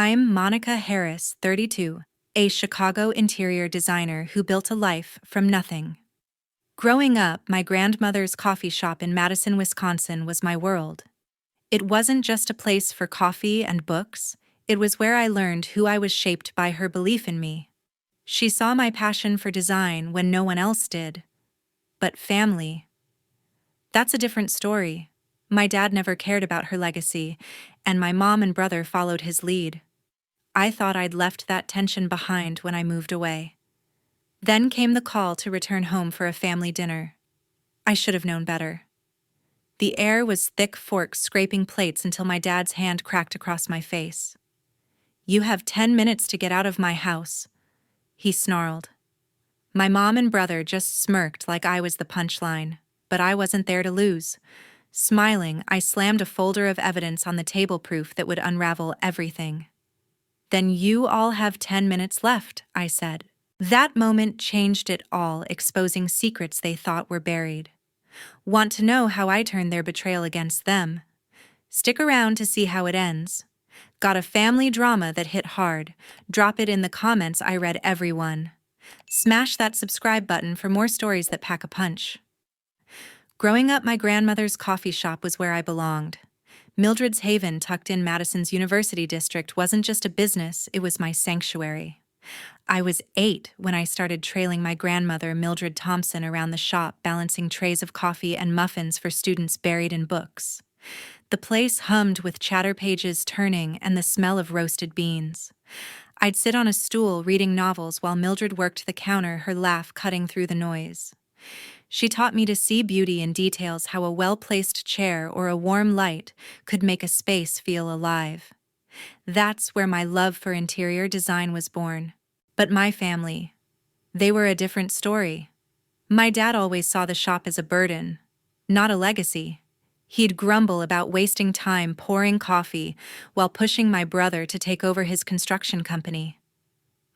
I'm Monica Harris, 32, a Chicago interior designer who built a life from nothing. Growing up, my grandmother's coffee shop in Madison, Wisconsin was my world. It wasn't just a place for coffee and books, it was where I learned who I was, shaped by her belief in me. She saw my passion for design when no one else did. But family, that's a different story. My dad never cared about her legacy, and my mom and brother followed his lead. I thought I'd left that tension behind when I moved away. Then came the call to return home for a family dinner. I should have known better. The air was thick, forks scraping plates until my dad's hand cracked across my face. "You have 10 minutes to get out of my house," he snarled. My mom and brother just smirked like I was the punchline, but I wasn't there to lose. Smiling, I slammed a folder of evidence on the table, proof that would unravel everything. "Then you all have 10 minutes left," I said. That moment changed it all, exposing secrets they thought were buried. Want to know how I turned their betrayal against them? Stick around to see how it ends. Got a family drama that hit hard? Drop it in the comments. I read every one. Smash that subscribe button for more stories that pack a punch. Growing up, my grandmother's coffee shop was where I belonged. Mildred's Haven, tucked in Madison's University District, wasn't just a business, it was my sanctuary. I was 8 when I started trailing my grandmother, Mildred Thompson, around the shop, balancing trays of coffee and muffins for students buried in books. The place hummed with chatter, pages turning, and the smell of roasted beans. I'd sit on a stool reading novels while Mildred worked the counter, her laugh cutting through the noise. She taught me to see beauty in details, how a well-placed chair or a warm light could make a space feel alive. That's where my love for interior design was born. But my family, they were a different story. My dad always saw the shop as a burden, not a legacy. He'd grumble about wasting time pouring coffee while pushing my brother to take over his construction company.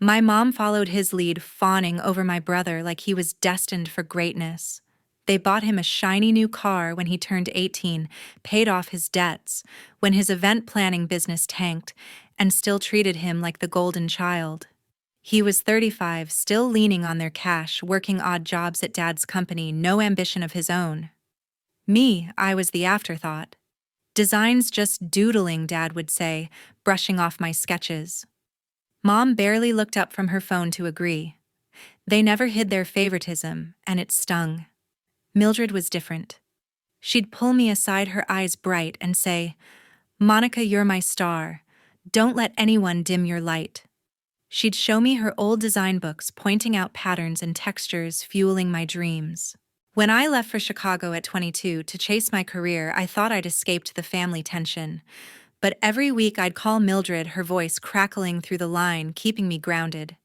My mom followed his lead, fawning over my brother like he was destined for greatness. They bought him a shiny new car when he turned 18, paid off his debts when his event planning business tanked, and still treated him like the golden child. He was 35, still leaning on their cash, working odd jobs at Dad's company, no ambition of his own. Me, I was the afterthought. "Design's just doodling," Dad would say, brushing off my sketches. Mom barely looked up from her phone to agree. They never hid their favoritism, and it stung. Mildred was different. She'd pull me aside, her eyes bright, and say, "Monica, you're my star. Don't let anyone dim your light." She'd show me her old design books, pointing out patterns and textures, fueling my dreams. When I left for Chicago at 22 to chase my career, I thought I'd escaped the family tension. But every week I'd call Mildred, her voice crackling through the line, keeping me grounded.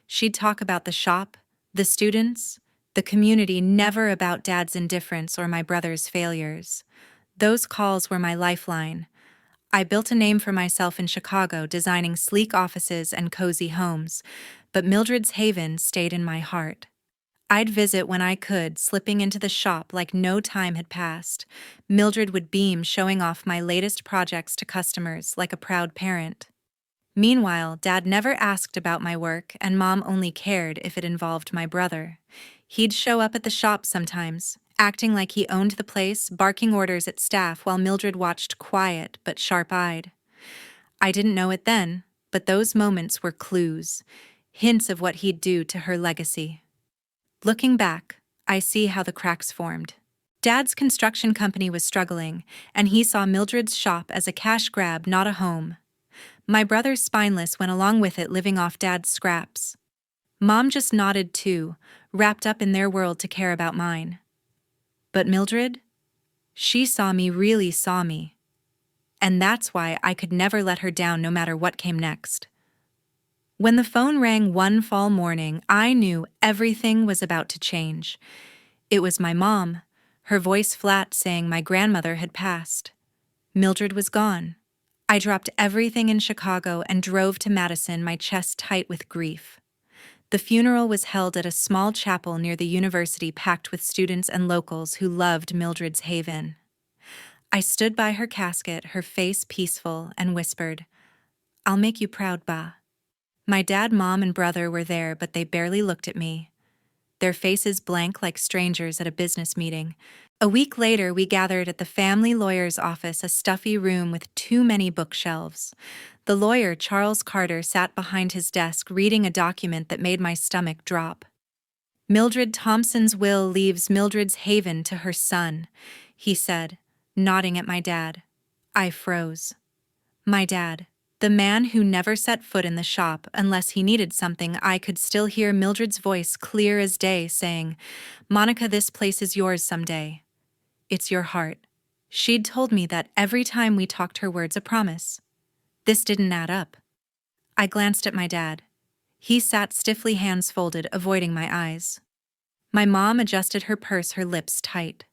She'd talk about the shop, the students, the community, never about Dad's indifference or my brother's failures. Those calls were my lifeline. I built a name for myself in Chicago, designing sleek offices and cozy homes, but Mildred's Haven stayed in my heart. I'd visit when I could, slipping into the shop like no time had passed. Mildred would beam, showing off my latest projects to customers like a proud parent. Meanwhile, Dad never asked about my work, and Mom only cared if it involved my brother. He'd show up at the shop sometimes, acting like he owned the place, barking orders at staff while Mildred watched, quiet but sharp-eyed. I didn't know it then, but those moments were clues, hints of what he'd do to her legacy. Looking back, I see how the cracks formed. Dad's construction company was struggling, and he saw Mildred's shop as a cash grab, not a home. My brother, spineless, went along with it, living off Dad's scraps. Mom just nodded too, wrapped up in their world to care about mine. But Mildred? She saw me, really saw me. And that's why I could never let her down, no matter what came next. When the phone rang one fall morning, I knew everything was about to change. It was my mom, her voice flat, saying my grandmother had passed. Mildred was gone. I dropped everything in Chicago and drove to Madison, my chest tight with grief. The funeral was held at a small chapel near the university, packed with students and locals who loved Mildred's Haven. I stood by her casket, her face peaceful, and whispered, I'll make you proud, ba. My dad, mom, and brother were there, but they barely looked at me, their faces blank like strangers at a business meeting. A week later, we gathered at the family lawyer's office, a stuffy room with too many bookshelves. The lawyer, Charles Carter, sat behind his desk reading a document that made my stomach drop. Mildred Thompson's will leaves Mildred's haven to her son, he said, nodding at my dad. I froze. My dad, the man who never set foot in the shop unless he needed something. I could still hear Mildred's voice clear as day saying, "Monica, this place is yours someday. It's your heart." She'd told me that every time we talked, her words a promise. This didn't add up. I glanced at my dad. He sat stiffly, hands folded, avoiding my eyes. My mom adjusted her purse, her lips tight.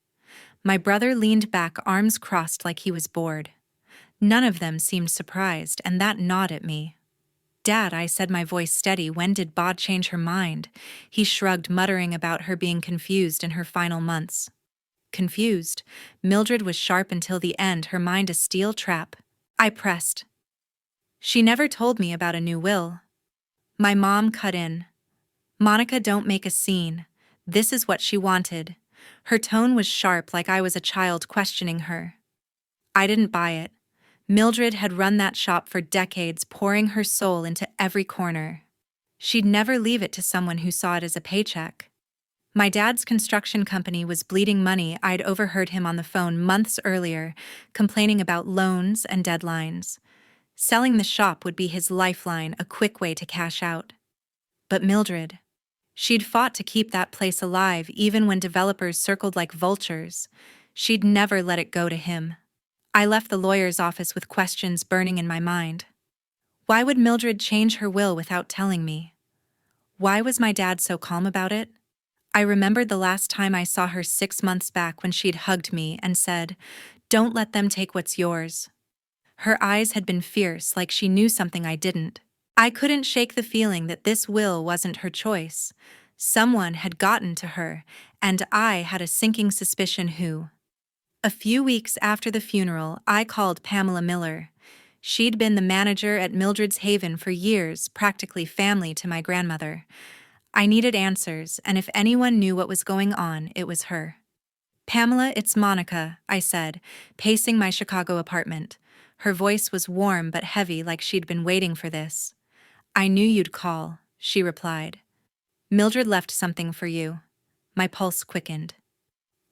My brother leaned back, arms crossed like he was bored. None of them seemed surprised, and that gnawed at me. "Dad," I said, my voice steady, "when did Bod change her mind?" He shrugged, muttering about her being confused in her final months. Confused? Mildred was sharp until the end, her mind a steel trap. I pressed. "She never told me about a new will." My mom cut in. "Monica, don't make a scene. This is what she wanted." Her tone was sharp, like I was a child questioning her. I didn't buy it. Mildred had run that shop for decades, pouring her soul into every corner. She'd never leave it to someone who saw it as a paycheck. My dad's construction company was bleeding money. I'd overheard him on the phone months earlier, complaining about loans and deadlines. Selling the shop would be his lifeline, a quick way to cash out. But Mildred, she'd fought to keep that place alive even when developers circled like vultures. She'd never let it go to him. I left the lawyer's office with questions burning in my mind. Why would Mildred change her will without telling me? Why was my dad so calm about it? I remembered the last time I saw her 6 months back, when she'd hugged me and said, "Don't let them take what's yours." Her eyes had been fierce, like she knew something I didn't. I couldn't shake the feeling that this will wasn't her choice. Someone had gotten to her, and I had a sinking suspicion who. A few weeks after the funeral, I called Pamela Miller. She'd been the manager at Mildred's Haven for years, practically family to my grandmother. I needed answers, and if anyone knew what was going on, it was her. "Pamela, it's Monica," I said, pacing my Chicago apartment. Her voice was warm but heavy, like she'd been waiting for this. "I knew you'd call," she replied. "Mildred left something for you." My pulse quickened.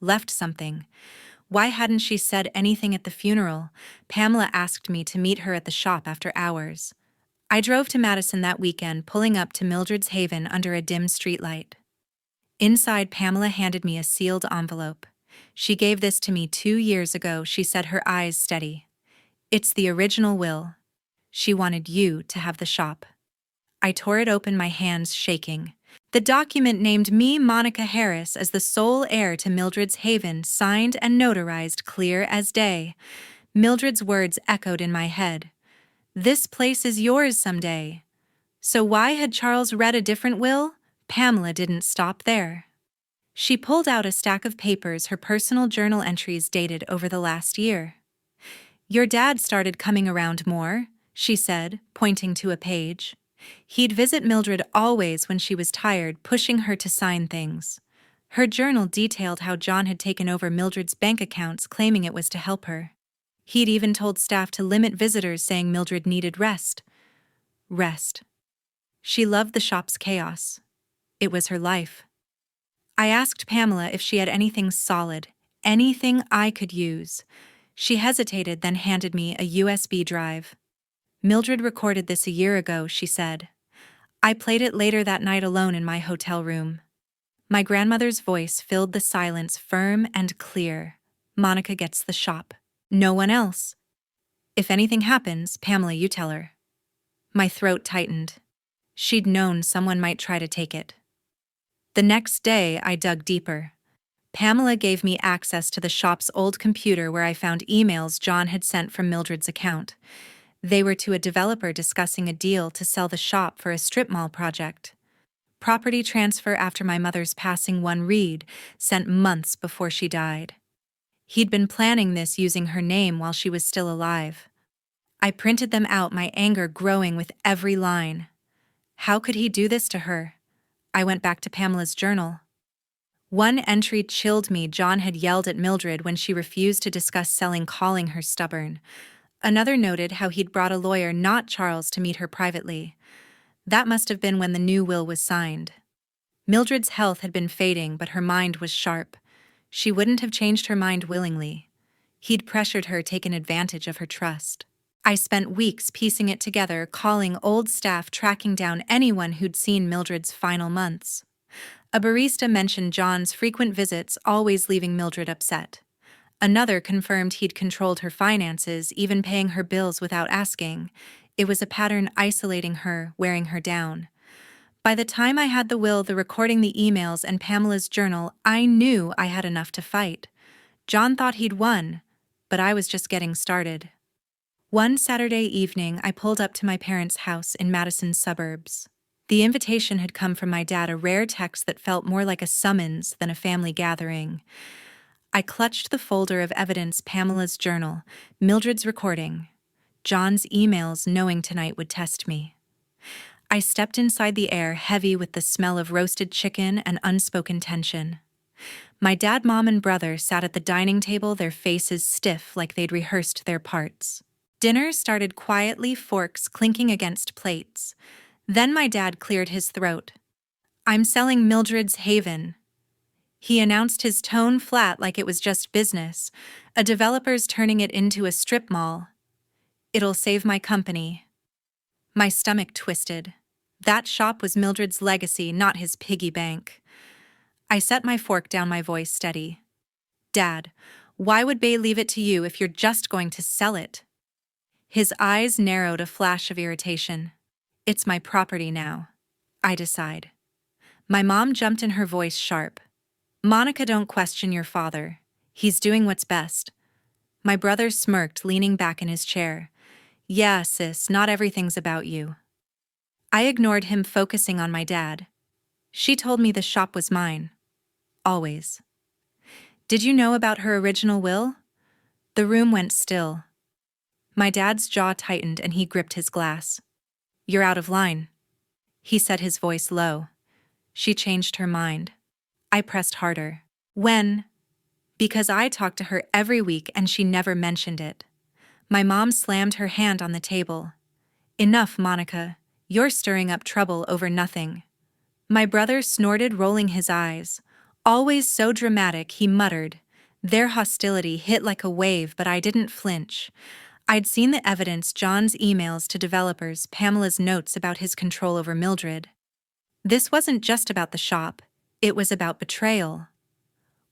Left something? Why hadn't she said anything at the funeral? Pamela asked me to meet her at the shop after hours. I drove to Madison that weekend, pulling up to Mildred's Haven under a dim streetlight. Inside, Pamela handed me a sealed envelope. "She gave this to me 2 years ago," she said, her eyes steady. "It's the original will. She wanted you to have the shop." I tore it open, my hands shaking. The document named me, Monica Harris, as the sole heir to Mildred's Haven, signed and notarized clear as day. Mildred's words echoed in my head. "This place is yours someday." So why had Charles read a different will? Pamela didn't stop there. She pulled out a stack of papers, her personal journal entries dated over the last year. "Your dad started coming around more," she said, pointing to a page. He'd visit Mildred always when she was tired, pushing her to sign things. Her journal detailed how John had taken over Mildred's bank accounts, claiming it was to help her. He'd even told staff to limit visitors, saying Mildred needed rest. Rest. She loved the shop's chaos. It was her life. I asked Pamela if she had anything solid, anything I could use. She hesitated, then handed me a USB drive. "Mildred recorded this a year ago," she said. I played it later that night alone in my hotel room. My grandmother's voice filled the silence, firm and clear. "Monica gets the shop. No one else. If anything happens, Pamela, you tell her." My throat tightened. She'd known someone might try to take it. The next day, I dug deeper. Pamela gave me access to the shop's old computer, where I found emails John had sent from Mildred's account. They were to a developer discussing a deal to sell the shop for a strip mall project. Property transfer after my mother's passing, one read, sent months before she died. He'd been planning this using her name while she was still alive. I printed them out, my anger growing with every line. How could he do this to her? I went back to Pamela's journal. One entry chilled me. John had yelled at Mildred when she refused to discuss selling, calling her stubborn. Another noted how he'd brought a lawyer, not Charles, to meet her privately. That must have been when the new will was signed. Mildred's health had been fading, but her mind was sharp. She wouldn't have changed her mind willingly. He'd pressured her, taken advantage of her trust. I spent weeks piecing it together, calling old staff, tracking down anyone who'd seen Mildred's final months. A barista mentioned John's frequent visits, always leaving Mildred upset. Another confirmed he'd controlled her finances, even paying her bills without asking. It was a pattern, isolating her, wearing her down. By the time I had the will, the recording, the emails, and Pamela's journal, I knew I had enough to fight. John thought he'd won, but I was just getting started. One Saturday evening, I pulled up to my parents' house in Madison's suburbs. The invitation had come from my dad, a rare text that felt more like a summons than a family gathering. I clutched the folder of evidence: Pamela's journal, Mildred's recording, John's emails, knowing tonight would test me. I stepped inside, the air heavy with the smell of roasted chicken and unspoken tension. My dad, mom, and brother sat at the dining table, their faces stiff like they'd rehearsed their parts. Dinner started quietly, forks clinking against plates. Then my dad cleared his throat. "I'm selling Mildred's Haven," he announced, his tone flat like it was just business. "A developer's turning it into a strip mall. It'll save my company." My stomach twisted. That shop was Mildred's legacy, not his piggy bank. I set my fork down, my voice steady. "Dad, why would Bay leave it to you if you're just going to sell it?" His eyes narrowed, a flash of irritation. "It's my property now. I decide." My mom jumped in, her voice sharp. "Monica, don't question your father. He's doing what's best." My brother smirked, leaning back in his chair. "Yeah, sis, not everything's about you." I ignored him, focusing on my dad. "She told me the shop was mine. Always." "Did you know about her original will?" The room went still. My dad's jaw tightened and he gripped his glass. "You're out of line," he said, his voice low. "She changed her mind." I pressed harder. "When?" "Because I talked to her every week and she never mentioned it." My mom slammed her hand on the table. "Enough, Monica. You're stirring up trouble over nothing." My brother snorted, rolling his eyes. "Always so dramatic," he muttered. Their hostility hit like a wave, but I didn't flinch. I'd seen the evidence: John's emails to developers, Pamela's notes about his control over Mildred. This wasn't just about the shop. It was about betrayal.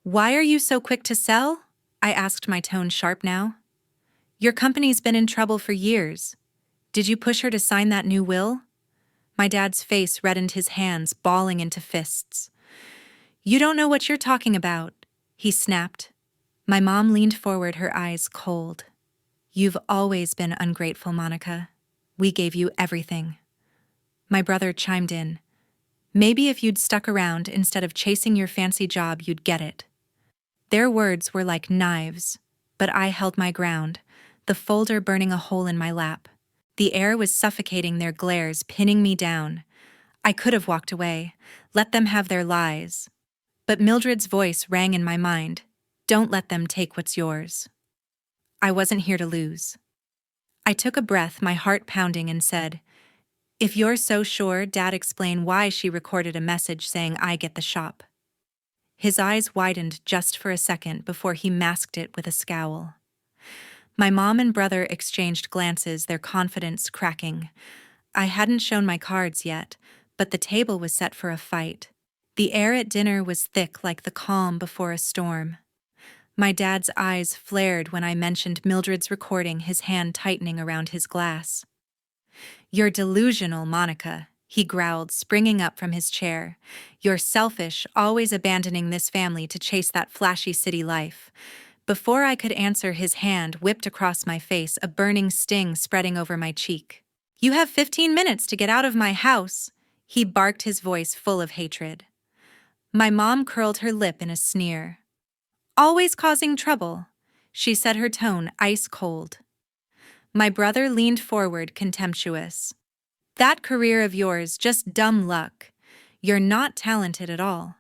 "Why are you so quick to sell?" I asked, my tone sharp now. "Your company's been in trouble for years. Did you push her to sign that new will?" My dad's face reddened, his hands balling into fists. "You don't know what you're talking about," he snapped. My mom leaned forward, her eyes cold. "You've always been ungrateful, Monica. We gave you everything." My brother chimed in. "Maybe if you'd stuck around instead of chasing your fancy job, you'd get it." Their words were like knives, but I held my ground, the folder burning a hole in my lap. The air was suffocating, their glares pinning me down. I could have walked away, let them have their lies. But Mildred's voice rang in my mind. "Don't let them take what's yours." I wasn't here to lose. I took a breath, my heart pounding, and said, "If you're so sure, Dad, explain why she recorded a message saying I get the shop." His eyes widened just for a second before he masked it with a scowl. My mom and brother exchanged glances, their confidence cracking. I hadn't shown my cards yet, but the table was set for a fight. The air at dinner was thick like the calm before a storm. My dad's eyes flared when I mentioned Mildred's recording, his hand tightening around his glass. "You're delusional, Monica," he growled, springing up from his chair. "You're selfish, always abandoning this family to chase that flashy city life." Before I could answer, his hand whipped across my face, a burning sting spreading over my cheek. "You have 15 minutes to get out of my house," he barked, his voice full of hatred. My mom curled her lip in a sneer. "Always causing trouble," she said, her tone ice cold. My brother leaned forward, contemptuous. That career of yours, just dumb luck. You're not talented at all.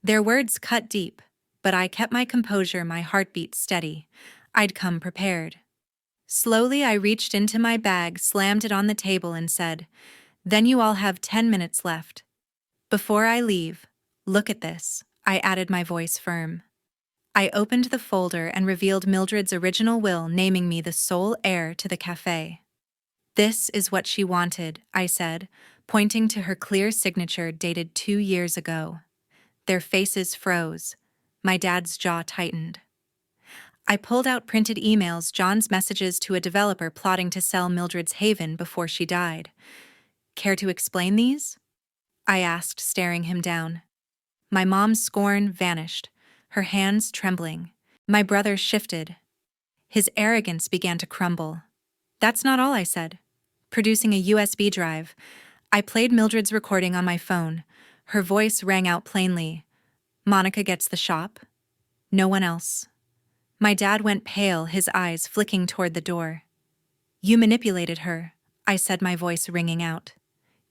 Their words cut deep, but I kept my composure, my heartbeat steady. I'd come prepared. Slowly, I reached into my bag, slammed it on the table, and said, "Then you all have 10 minutes left. Before I leave, look at this," I added, my voice firm. I opened the folder and revealed Mildred's original will, naming me the sole heir to the cafe. "This is what she wanted," I said, pointing to her clear signature dated 2 years ago. Their faces froze. My dad's jaw tightened. I pulled out printed emails, John's messages to a developer plotting to sell Mildred's haven before she died. "Care to explain these?" I asked, staring him down. My mom's scorn vanished, her hands trembling. My brother shifted. His arrogance began to crumble. "That's not all," I said. Producing a USB drive, I played Mildred's recording on my phone. Her voice rang out plainly. "Monica gets the shop. No one else." My dad went pale, his eyes flicking toward the door. "You manipulated her," I said, my voice ringing out.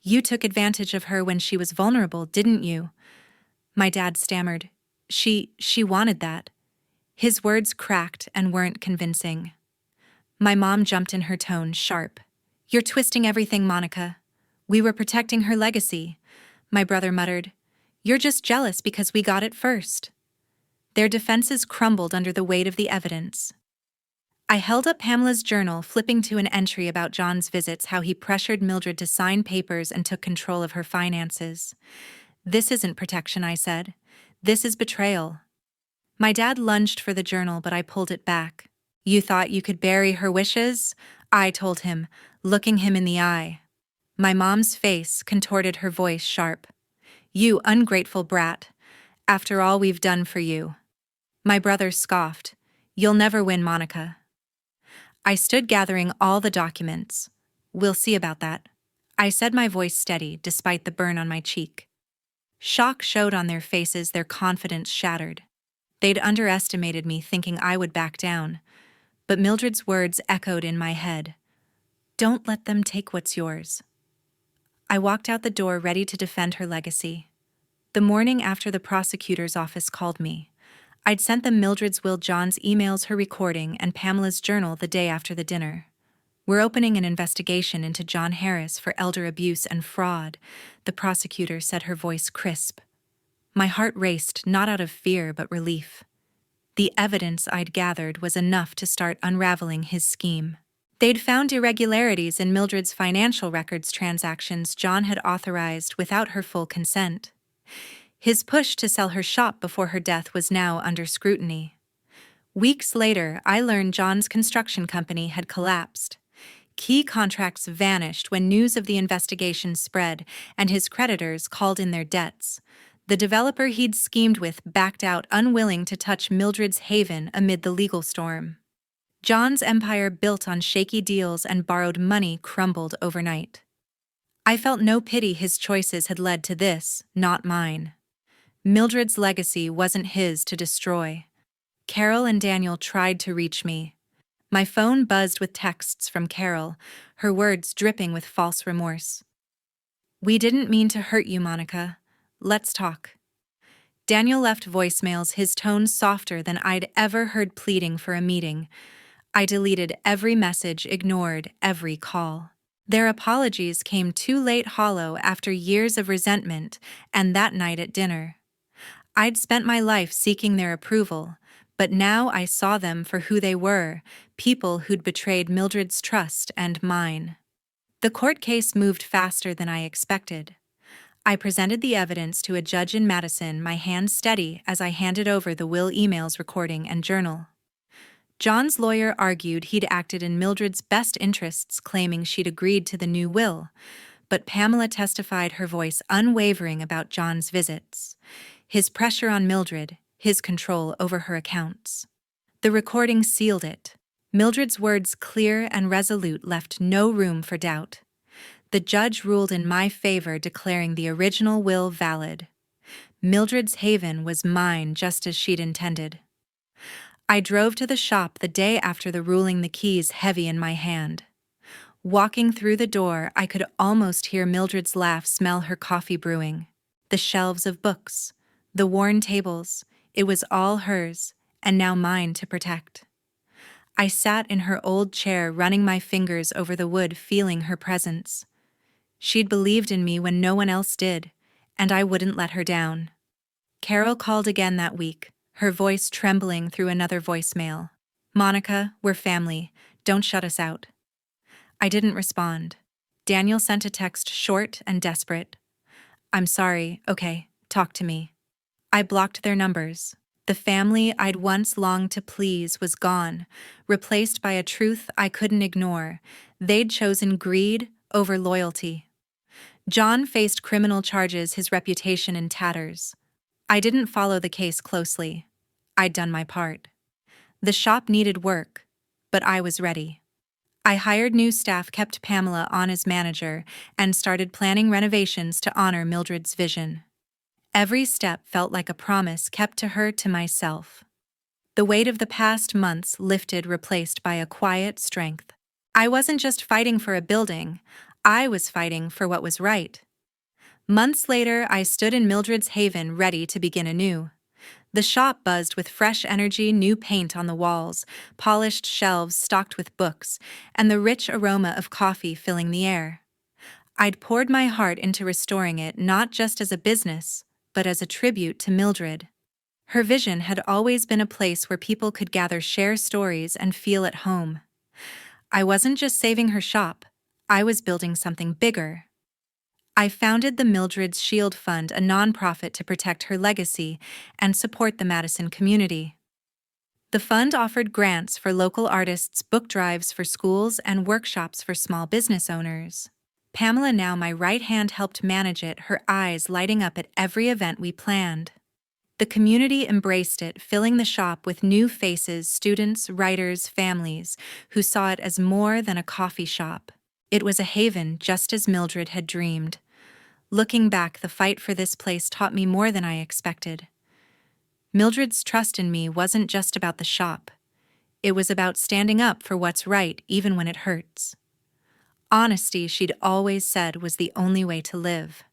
"You took advantage of her when she was vulnerable, didn't you?" My dad stammered. She wanted that." His words cracked and weren't convincing. My mom jumped in, her tone sharp. "You're twisting everything, Monica. We were protecting her legacy." My brother muttered, "You're just jealous because we got it first." Their defenses crumbled under the weight of the evidence. I held up Pamela's journal, flipping to an entry about John's visits, how he pressured Mildred to sign papers and took control of her finances. "This isn't protection," I said. "This is betrayal." My dad lunged for the journal, but I pulled it back. "You thought you could bury her wishes?" I told him, looking him in the eye. My mom's face contorted, her voice sharp. "You ungrateful brat. After all we've done for you." My brother scoffed. "You'll never win, Monica." I stood gathering all the documents. "We'll see about that," I said, my voice steady despite the burn on my cheek. Shock showed on their faces, their confidence shattered. They'd underestimated me, thinking I would back down. But Mildred's words echoed in my head. "Don't let them take what's yours." I walked out the door, ready to defend her legacy. The morning after, the prosecutor's office called me. I'd sent them Mildred's will, John's emails, her recording, and Pamela's journal the day after the dinner. "We're opening an investigation into John Harris for elder abuse and fraud," the prosecutor said, her voice crisp. My heart raced, not out of fear but relief. The evidence I'd gathered was enough to start unraveling his scheme. They'd found irregularities in Mildred's financial records, transactions John had authorized without her full consent. His push to sell her shop before her death was now under scrutiny. Weeks later, I learned John's construction company had collapsed. Key contracts vanished when news of the investigation spread, and his creditors called in their debts. The developer he'd schemed with backed out, unwilling to touch Mildred's haven amid the legal storm. John's empire, built on shaky deals and borrowed money, crumbled overnight. I felt no pity. His choices had led to this, not mine. Mildred's legacy wasn't his to destroy. Carol and Daniel tried to reach me. My phone buzzed with texts from Carol, her words dripping with false remorse. "We didn't mean to hurt you, Monica. Let's talk." Daniel left voicemails, his tone softer than I'd ever heard, pleading for a meeting. I deleted every message, ignored every call. Their apologies came too late, hollow after years of resentment, and that night at dinner. I'd spent my life seeking their approval, but now I saw them for who they were, people who'd betrayed Mildred's trust and mine. The court case moved faster than I expected. I presented the evidence to a judge in Madison, my hands steady as I handed over the will, emails, recording, and journal. John's lawyer argued he'd acted in Mildred's best interests, claiming she'd agreed to the new will, but Pamela testified, her voice unwavering, about John's visits, his pressure on Mildred, his control over her accounts. The recording sealed it. Mildred's words, clear and resolute, left no room for doubt. The judge ruled in my favor, declaring the original will valid. Mildred's haven was mine, just as she'd intended. I drove to the shop the day after the ruling, the keys heavy in my hand. Walking through the door, I could almost hear Mildred's laugh, smell her coffee brewing. The shelves of books, the worn tables, it was all hers, and now mine to protect. I sat in her old chair, running my fingers over the wood, feeling her presence. She'd believed in me when no one else did, and I wouldn't let her down. Carol called again that week, her voice trembling through another voicemail. "Monica, we're family. Don't shut us out." I didn't respond. Daniel sent a text, short and desperate. "I'm sorry, okay, talk to me." I blocked their numbers. The family I'd once longed to please was gone, replaced by a truth I couldn't ignore. They'd chosen greed over loyalty. John faced criminal charges, his reputation in tatters. I didn't follow the case closely. I'd done my part. The shop needed work, but I was ready. I hired new staff, kept Pamela on as manager, and started planning renovations to honor Mildred's vision. Every step felt like a promise kept to her, to myself. The weight of the past months lifted, replaced by a quiet strength. I wasn't just fighting for a building, I was fighting for what was right. Months later, I stood in Mildred's haven, ready to begin anew. The shop buzzed with fresh energy, new paint on the walls, polished shelves stocked with books, and the rich aroma of coffee filling the air. I'd poured my heart into restoring it, not just as a business, but as a tribute to Mildred. Her vision had always been a place where people could gather, share stories, and feel at home. I wasn't just saving her shop, I was building something bigger. I founded the Mildred's Shield Fund, a nonprofit to protect her legacy and support the Madison community. The fund offered grants for local artists, book drives for schools, and workshops for small business owners. Pamela, now my right hand, helped manage it, her eyes lighting up at every event we planned. The community embraced it, filling the shop with new faces, students, writers, families, who saw it as more than a coffee shop. It was a haven, just as Mildred had dreamed. Looking back, the fight for this place taught me more than I expected. Mildred's trust in me wasn't just about the shop. It was about standing up for what's right, even when it hurts. Honesty, she'd always said, was the only way to live.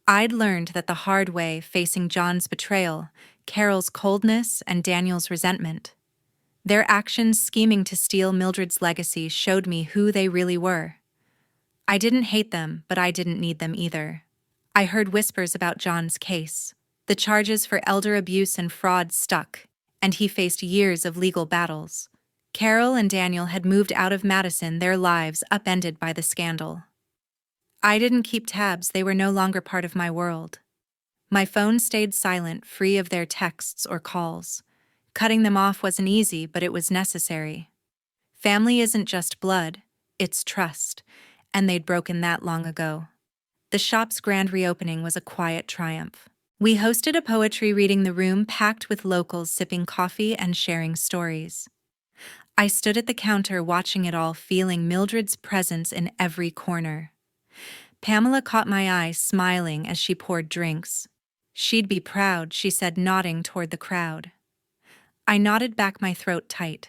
I'd learned that the hard way, facing John's betrayal, Carol's coldness, and Daniel's resentment. Their actions scheming to steal Mildred's legacy showed me who they really were. I didn't hate them, but I didn't need them either. I heard whispers about John's case. The charges for elder abuse and fraud stuck, and he faced years of legal battles. Carol and Daniel had moved out of Madison, their lives upended by the scandal. I didn't keep tabs, they were no longer part of my world. My phone stayed silent, free of their texts or calls. Cutting them off wasn't easy, but it was necessary. Family isn't just blood, it's trust, and they'd broken that long ago. The shop's grand reopening was a quiet triumph. We hosted a poetry reading, the room packed with locals sipping coffee and sharing stories. I stood at the counter watching it all, feeling Mildred's presence in every corner. Pamela caught my eye, smiling as she poured drinks. "She'd be proud," she said, nodding toward the crowd. I nodded back, my throat tight.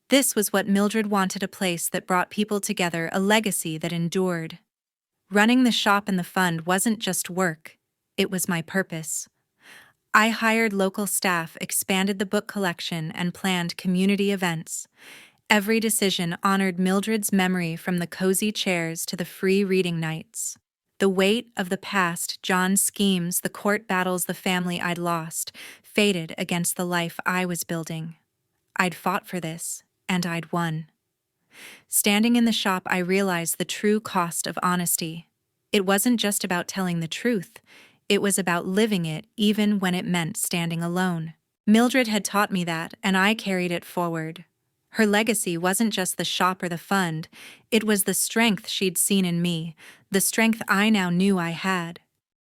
This was what Mildred wanted, a place that brought people together, a legacy that endured. Running the shop and the fund wasn't just work, it was my purpose. I hired local staff, expanded the book collection, and planned community events. Every decision honored Mildred's memory, from the cozy chairs to the free reading nights. The weight of the past, John's schemes, the court battles, the family I'd lost, faded against the life I was building. I'd fought for this, and I'd won. Standing in the shop, I realized the true cost of honesty. It wasn't just about telling the truth, it was about living it, even when it meant standing alone. Mildred had taught me that, and I carried it forward. Her legacy wasn't just the shop or the fund, it was the strength she'd seen in me, the strength I now knew I had.